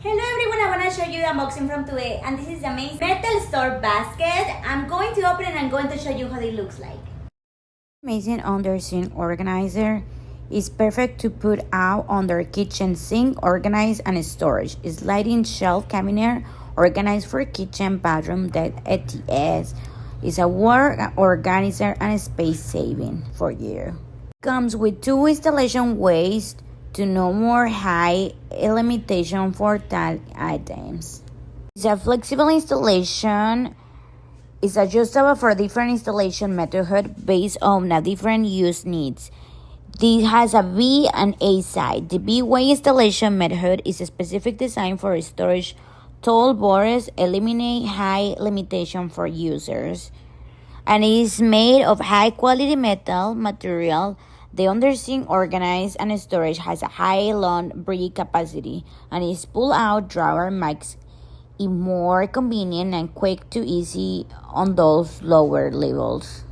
Hello everyone, I want to show you the unboxing from today, and this is the amazing metal store basket. I'm going to open it and I'm going to show you how it looks like. Amazing under-sink organizer is perfect to put out under kitchen sink, organize and storage. Sliding shelf cabinet organized for kitchen, bathroom, that ETS is a work organizer and space saving for you. Comes with 2 installation ways to no more high limitation for tag items. It's a flexible installation. It's adjustable for different installation method based on the different use needs. This has a B and A side. The B-way installation method is a specific design for storage tall borders, eliminate high limitation for users, and it is made of high quality metal material. The undersink organized and storage has a high long breathe capacity, and its pull-out drawer makes it more convenient and quick to easy on those lower levels.